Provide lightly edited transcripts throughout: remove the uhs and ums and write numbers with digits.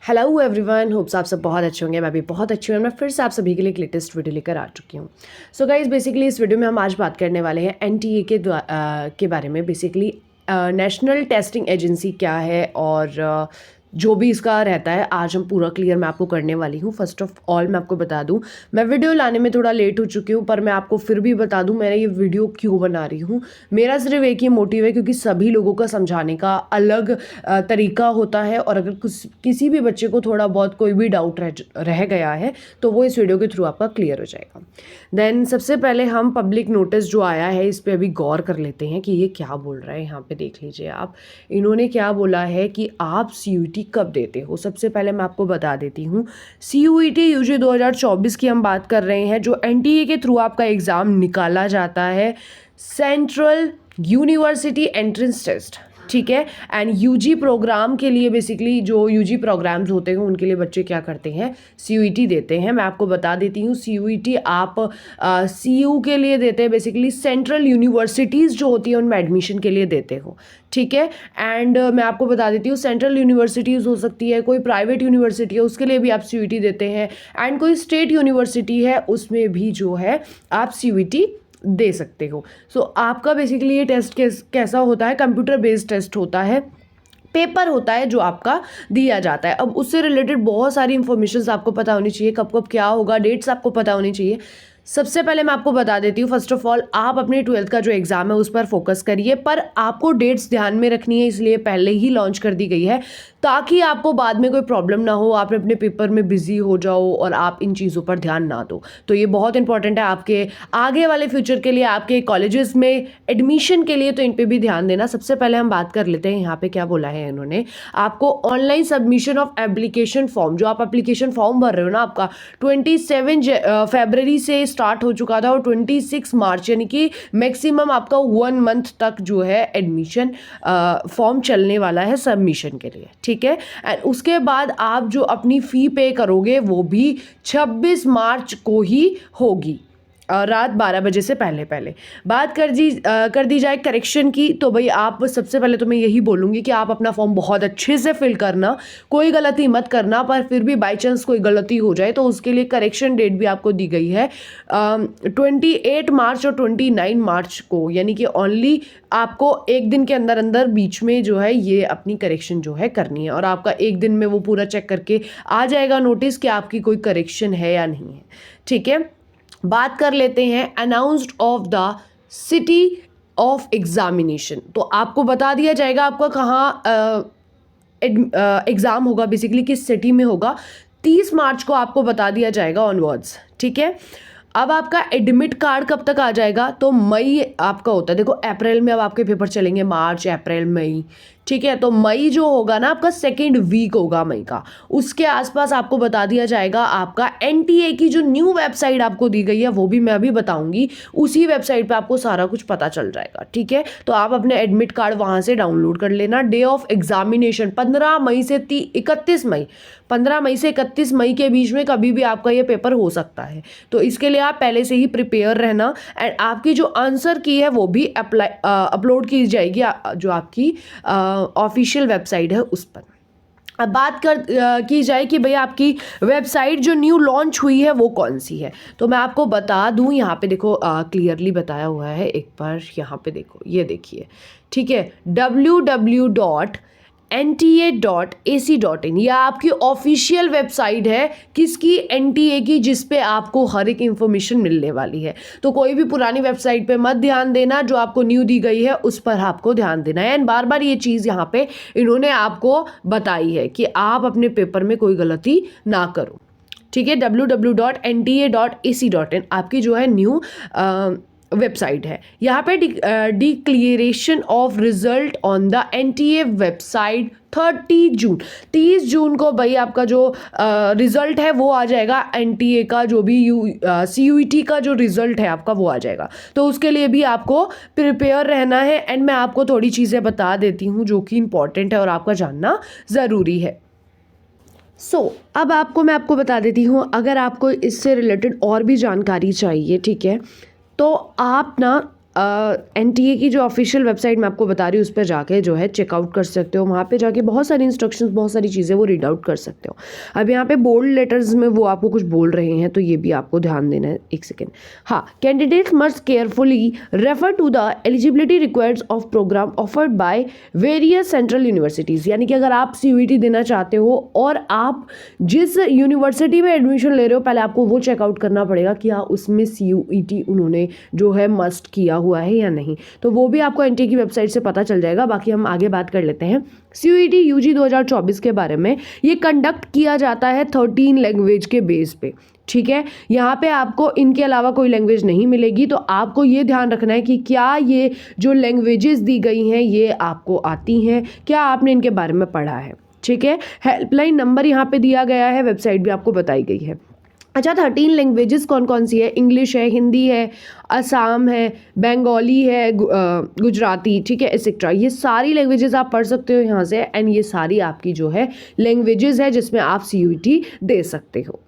Hello everyone, hopes आप सब बहुत अच्छे होंगे। मैं भी बहुत अच्छी हूँ। मैं फिर से आप सभी के लिए एक लेटेस्ट वीडियो लेकर आ चुकी हूँ। सो गाइज, बेसिकली इस वीडियो में हम आज बात करने वाले हैं एनटीए के बारे में। बेसिकली नेशनल टेस्टिंग एजेंसी क्या है और जो भी इसका रहता है, आज हम पूरा क्लियर मैं आपको करने वाली हूँ। फर्स्ट ऑफ ऑल मैं आपको बता दूँ, मैं वीडियो लाने में थोड़ा लेट हो चुकी हूँ, पर मैं आपको फिर भी बता दूँ मैंने ये वीडियो क्यों बना रही हूँ। मेरा सिर्फ एक ही मोटिव है, क्योंकि सभी लोगों का समझाने का अलग तरीका होता है, और अगर किसी भी बच्चे को थोड़ा बहुत कोई भी डाउट रह गया है तो वो इस वीडियो के थ्रू आपका क्लियर हो जाएगा। देन सबसे पहले हम पब्लिक नोटिस जो आया है इस पे अभी गौर कर लेते हैं कि ये क्या बोल रहा है। यहाँ पे देख लीजिए आप, इन्होंने क्या बोला है कि आप सीयूईटी कब देते हो। सबसे पहले मैं आपको बता देती हूँ, सीयूईटी यूजी 2024 की हम बात कर रहे हैं, जो एनटीए के थ्रू आपका एग्ज़ाम निकाला जाता है, सेंट्रल यूनिवर्सिटी एंट्रेंस टेस्ट। ठीक है। एंड यूजी प्रोग्राम के लिए, बेसिकली जो यूजी प्रोग्राम्स होते हैं उनके लिए बच्चे क्या करते हैं, सीयूईटी देते हैं। मैं आपको बता देती हूँ, सीयूईटी आप सीयू के लिए देते हैं, बेसिकली सेंट्रल यूनिवर्सिटीज़ जो होती है उनमें एडमिशन के लिए देते हो। ठीक है। एंड मैं आपको बता देती हूँ, सेंट्रल यूनिवर्सिटीज़ हो सकती है, कोई प्राइवेट यूनिवर्सिटी है उसके लिए भी आप सीयूईटी देते हैं, एंड कोई स्टेट यूनिवर्सिटी है उसमें भी जो है आप सीयूईटी दे सकते हो। सो आपका बेसिकली ये टेस्ट कैसा होता है, कंप्यूटर बेस्ड टेस्ट होता है, पेपर होता है जो आपका दिया जाता है। अब उससे रिलेटेड बहुत सारी इंफॉर्मेशन आपको पता होनी चाहिए, कब कब क्या होगा, डेट्स आपको पता होनी चाहिए। सबसे पहले मैं आपको बता देती हूँ, फर्स्ट ऑफ ऑल आप अपनी 12th का जो एग्ज़ाम है उस पर फोकस करिए, पर आपको डेट्स ध्यान में रखनी है, इसलिए पहले ही लॉन्च कर दी गई है ताकि आपको बाद में कोई प्रॉब्लम ना हो, आप अपने पेपर में बिजी हो जाओ और आप इन चीज़ों पर ध्यान ना दो। तो ये बहुत इंपॉर्टेंट है आपके आगे वाले फ्यूचर के लिए, आपके कॉलेजेस में एडमिशन के लिए, तो इन पर भी ध्यान देना। सबसे पहले हम बात कर लेते हैं, यहाँ पे क्या बोला है इन्होंने, आपको online submission of application form, जो आप एप्लीकेशन फॉर्म भर रहे हो ना, आपका 27 फरवरी से स्टार्ट हो चुका था और 26 मार्च यानी कि मैक्सिमम आपका 1 मंथ तक जो है एडमिशन फॉर्म चलने वाला है सबमिशन के लिए। ठीक है। एंड उसके बाद आप जो अपनी फ़ी पे करोगे वो भी 26 मार्च को ही होगी, रात 12 बजे से पहले बात कर दी जाए करेक्शन की। तो भाई आप सबसे पहले तो मैं यही बोलूँगी कि आप अपना फॉर्म बहुत अच्छे से फिल करना, कोई गलती मत करना, पर फिर भी बाई चांस कोई गलती हो जाए तो उसके लिए करेक्शन डेट भी आपको दी गई है 28 मार्च और 29 मार्च को, यानी कि ओनली आपको एक दिन के अंदर अंदर बीच में जो है ये अपनी करेक्शन जो है करनी है, और आपका एक दिन में वो पूरा चेक करके आ जाएगा नोटिस कि आपकी कोई करेक्शन है या नहीं है। ठीक है। बात कर लेते हैं announced of the city of examination. तो आपको बता दिया जाएगा आपका कहाँ एग्ज़ाम होगा, बेसिकली किस सिटी में होगा। 30 मार्च को आपको बता दिया जाएगा ऑनवर्ड्स। ठीक है। अब आपका एडमिट कार्ड कब तक आ जाएगा, तो मई आपका होता है। देखो अप्रैल में अब आपके पेपर चलेंगे, मार्च अप्रैल मई। ठीक है। तो मई जो होगा ना आपका 2nd वीक होगा मई का, उसके आसपास आपको बता दिया जाएगा। आपका एनटीए की जो न्यू वेबसाइट आपको दी गई है वो भी मैं अभी बताऊंगी, उसी वेबसाइट पे आपको सारा कुछ पता चल जाएगा। ठीक है। तो आप अपने एडमिट कार्ड वहां से डाउनलोड कर लेना। डे ऑफ एग्जामिनेशन 15 मई से 31 मई, 15 मई से 31 मई के बीच में कभी भी आपका ये पेपर हो सकता है, तो इसके लिए आप पहले से ही प्रिपेयर रहना। एंड आपकी जो आंसर की है वो भी अपलोड की जाएगी जो आपकी ऑफिशियल वेबसाइट है उस पर। अब बात की जाए कि भैया आपकी वेबसाइट जो न्यू लॉन्च हुई है वो कौन सी है, तो मैं आपको बता दूं, यहाँ पे देखो क्लियरली बताया हुआ है, एक बार यहाँ पे देखो, ये देखिए। ठीक है। www.nta.ac.in, यह आपकी ऑफिशियल वेबसाइट है, किसकी, एनटीए की, जिस पे आपको हर एक इंफॉर्मेशन मिलने वाली है। तो कोई भी पुरानी वेबसाइट पे मत ध्यान देना, जो आपको न्यू दी गई है उस पर आपको ध्यान देना है। एंड बार बार ये चीज़ यहाँ पे इन्होंने आपको बताई है कि आप अपने पेपर में कोई गलती ना करो। ठीक है। www.nta.ac.in आपकी जो है न्यू वेबसाइट है। यहाँ पे declaration of result on the NTA website 30 जून को भाई आपका जो रिजल्ट है वो आ जाएगा। एनटीए का जो भी सीयूईटी का जो रिजल्ट है आपका वो आ जाएगा, तो उसके लिए भी आपको प्रिपेयर रहना है। एंड मैं आपको थोड़ी चीज़ें बता देती हूँ जो कि इंपॉर्टेंट है और आपका जानना ज़रूरी है। अब मैं आपको बता देती हूँ, अगर आपको इससे रिलेटेड और भी जानकारी चाहिए, ठीक है, तो आप ना NTA की जो ऑफिशियल वेबसाइट मैं आपको बता रही हूँ उस पर जाके जो है चेकआउट कर सकते हो। वहाँ पे जाके बहुत सारी इंस्ट्रक्शंस, बहुत सारी चीज़ें वो रीड आउट कर सकते हो। अब यहाँ पे बोल्ड लेटर्स में वो आपको कुछ बोल रहे हैं, तो ये भी आपको ध्यान देना है। एक सेकेंड। हाँ, candidate must carefully refer to the eligibility requireds of program offered by various central universities. यानी कि अगर आप CUET देना चाहते हो और आप जिस यूनिवर्सिटी में एडमिशन ले रहे हो, पहले आपको वो चेकआउट करना पड़ेगा कि हाँ उसमें CUET उन्होंने जो है मस्ट किया हुआ है या नहीं। तो वो भी आपको NTA की वेबसाइट से पता चल जाएगा। बाकी हम आगे बात कर लेते हैं CUET UG 2024 के बारे में। ये कंडक्ट किया जाता है 13 लैंग्वेज के बेस पे, ठीक है। यहाँ पे आपको इनके अलावा कोई लैंग्वेज नहीं मिलेगी, तो आपको ये ध्यान रखना है कि क्या ये जो लैंग्वेजेस दी गई हैं ये आपको आती हैं, क्या आपने इनके बारे में पढ़ा है, ठीक है। हेल्पलाइन नंबर यहाँ पे दिया गया है, वेबसाइट भी आपको बताई गई है। अच्छा, 13 लैंग्वेजेस कौन कौन सी है? इंग्लिश है, हिंदी है, असम है, बंगाली है, गुजराती, ठीक है, एक्सेट्रा। ये सारी लैंग्वेजेस आप पढ़ सकते हो यहाँ से, एंड ये सारी आपकी जो है लैंग्वेजेस है जिसमें आप CUET दे सकते हो।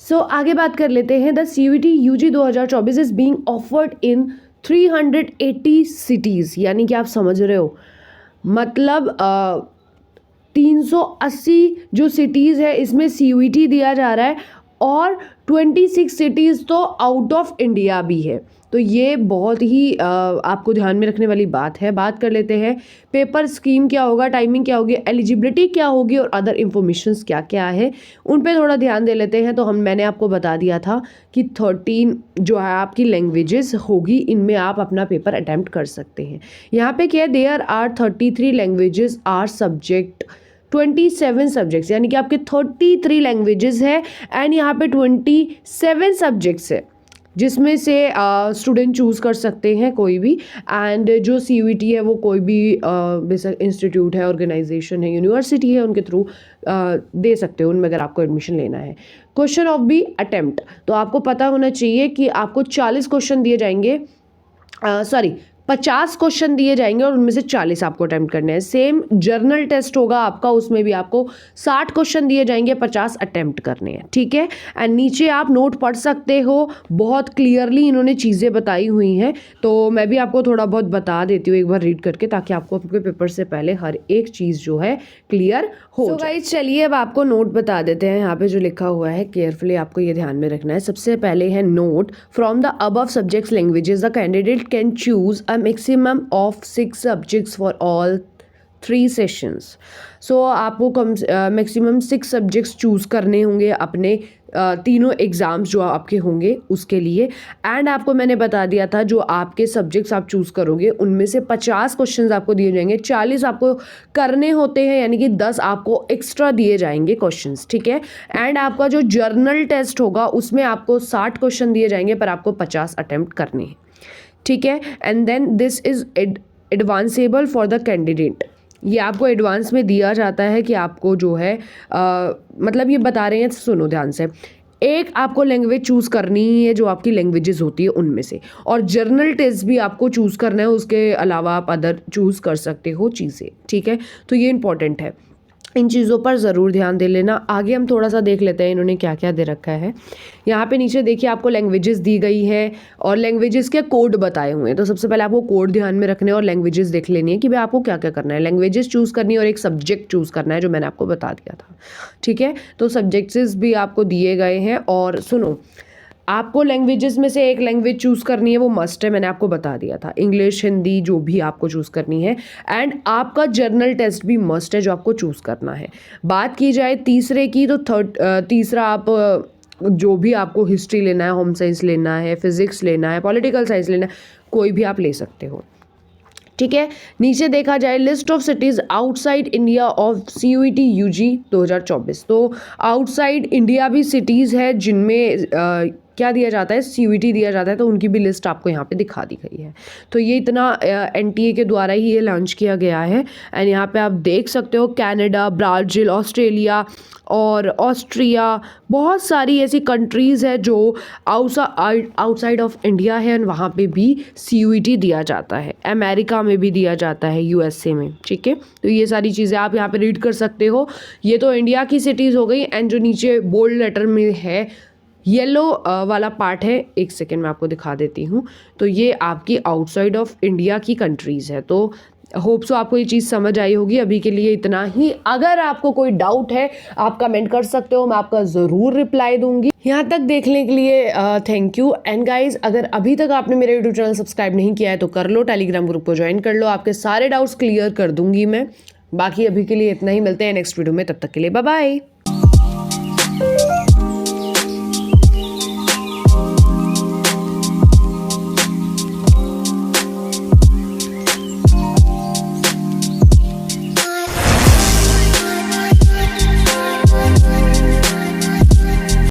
सो आगे बात कर लेते हैं। The CUET UG 2024 is being offered in 380 cities. यानी कि आप समझ रहे हो, मतलब 380 जो सिटीज़ है इसमें CUET दिया जा रहा है, और 26 सिटीज़ तो आउट ऑफ इंडिया भी है। तो ये बहुत ही आपको ध्यान में रखने वाली बात है। बात कर लेते हैं पेपर स्कीम क्या होगा, टाइमिंग क्या होगी, एलिजिबिलिटी क्या होगी और अदर इन्फॉर्मेशंस क्या क्या है, उन पे थोड़ा ध्यान दे लेते हैं। तो मैंने आपको बता दिया था कि 13 जो है आपकी लैंग्वेजेस होगी, इनमें आप अपना पेपर अटैम्प्ट कर सकते हैं। यहाँ पे क्या है, there are 33 languages are subject 27 subjects, यानी कि आपके 33 लैंग्वेजेस है, एंड यहाँ पे 27 सब्जेक्ट्स है जिसमें से स्टूडेंट चूज़ कर सकते हैं कोई भी। एंड जो CUET है वो कोई भी बेसिक इंस्टीट्यूट है, ऑर्गेनाइजेशन है, यूनिवर्सिटी है, उनके थ्रू दे सकते हो उनमें, अगर आपको एडमिशन लेना है। क्वेश्चन ऑफ बी अटेम्प्ट, तो आपको पता होना चाहिए कि आपको 40 क्वेश्चन दिए जाएंगे, 50 क्वेश्चन दिए जाएंगे और उनमें से 40 आपको अटेम्प्ट करने हैं। सेम जर्नल टेस्ट होगा आपका, उसमें भी आपको 60 क्वेश्चन दिए जाएंगे, 50 अटेम्प्ट करने हैं, ठीक है। एंड नीचे आप नोट पढ़ सकते हो, बहुत क्लियरली इन्होंने चीज़ें बताई हुई हैं, तो मैं भी आपको थोड़ा बहुत बता देती हूँ एक बार रीड करके, ताकि आपको अपने पेपर से पहले हर एक चीज़ जो है क्लियर हो जाए। गाइस चलिए अब आपको नोट बता देते हैं। यहाँ पे जो लिखा हुआ है केयरफुली आपको ये ध्यान में रखना है। सबसे पहले है note, from the above subjects languages the candidate can choose maximum of 6 subjects for all 3 sessions। सो आपको मैक्सिमम 6 सब्जेक्ट्स चूज़ करने होंगे अपने तीनों एग्ज़ाम्स जो आपके होंगे उसके लिए। एंड आपको मैंने बता दिया था जो आपके सब्जेक्ट्स आप चूज़ करोगे उनमें से 50 क्वेश्चंस आपको दिए जाएंगे, 40 आपको करने होते हैं, यानी कि 10 आपको एक्स्ट्रा दिए जाएंगे क्वेश्चंस, ठीक है। एंड आपका जो जर्नल टेस्ट होगा उसमें आपको 60 क्वेश्चन दिए जाएंगे, पर आपको 50 अटैम्प्ट करने हैं, ठीक है। And then this is advanceable for the candidate, ये आपको एडवांस में दिया जाता है कि आपको जो है मतलब ये बता रहे हैं, सुनो ध्यान से। एक आपको लैंग्वेज चूज़ करनी ही है जो आपकी लैंग्वेजेस होती है उनमें से, और जर्नल टेस्ट भी आपको चूज़ करना है, उसके अलावा आप अदर चूज़ कर सकते हो चीज़ें, ठीक है। तो ये इंपॉर्टेंट है, इन चीज़ों पर ज़रूर ध्यान दे लेना। आगे हम थोड़ा सा देख लेते हैं इन्होंने क्या क्या दे रखा है। यहाँ पे नीचे देखिए आपको लैंग्वेजेस दी गई है और लैंग्वेजेस के कोड बताए हुए हैं। तो सबसे पहले आपको कोड ध्यान में रखने और लैंग्वेजेस देख लेनी है कि भाई आपको क्या क्या करना है। लैंग्वेजेस चूज़ करनी है और एक सब्जेक्ट चूज़ करना है जो मैंने आपको बता दिया था, ठीक है। तो सब्जेक्ट्स भी आपको दिए गए हैं, और सुनो आपको लैंग्वेजेस में से एक लैंग्वेज चूज़ करनी है, वो मस्ट है, मैंने आपको बता दिया था, इंग्लिश, हिंदी, जो भी आपको चूज़ करनी है। एंड आपका जर्नल टेस्ट भी मस्ट है जो आपको चूज़ करना है। बात की जाए तीसरे की, तो तीसरा आप जो भी आपको हिस्ट्री लेना है, होम साइंस लेना है, फिजिक्स लेना है, पॉलिटिकल साइंस लेना है, कोई भी आप ले सकते हो, ठीक है। नीचे देखा जाए list of cities outside India of CUET UG 2024, तो आउटसाइड इंडिया भी सिटीज़ है जिनमें क्या दिया जाता है, CUET दिया जाता है, तो उनकी भी लिस्ट आपको यहाँ पे दिखा दी गई है। तो ये इतना NTA के द्वारा ही ये लॉन्च किया गया है। एंड यहाँ पे आप देख सकते हो कनाडा, ब्राज़ील, ऑस्ट्रेलिया और ऑस्ट्रिया, बहुत सारी ऐसी कंट्रीज़ है जो आउटसाइड ऑफ इंडिया है, एंड वहाँ पे भी CUET दिया जाता है। अमेरिका में भी दिया जाता है, USA में, ठीक है। तो ये सारी चीज़ें आप यहाँ पे रीड कर सकते हो। ये तो इंडिया की सिटीज़ हो गई, एंड जो नीचे बोल्ड लेटर में है येलो वाला पार्ट है, एक सेकेंड मैं आपको दिखा देती हूँ। तो ये आपकी आउटसाइड ऑफ इंडिया की कंट्रीज़ है। तो होप सो आपको ये चीज़ समझ आई होगी। अभी के लिए इतना ही। अगर आपको कोई डाउट है आप कमेंट कर सकते हो, मैं आपका ज़रूर रिप्लाई दूंगी। यहाँ तक देखने के लिए थैंक यू। एंड गाइज, अगर अभी तक आपने मेरा यूट्यूब चैनल सब्सक्राइब नहीं किया है तो कर लो, टेलीग्राम ग्रुप को ज्वाइन कर लो, आपके सारे डाउट्स क्लियर कर दूंगी मैं। बाकी अभी के लिए इतना ही, मिलते हैं नेक्स्ट वीडियो में, तब तक के लिए बाय बाय।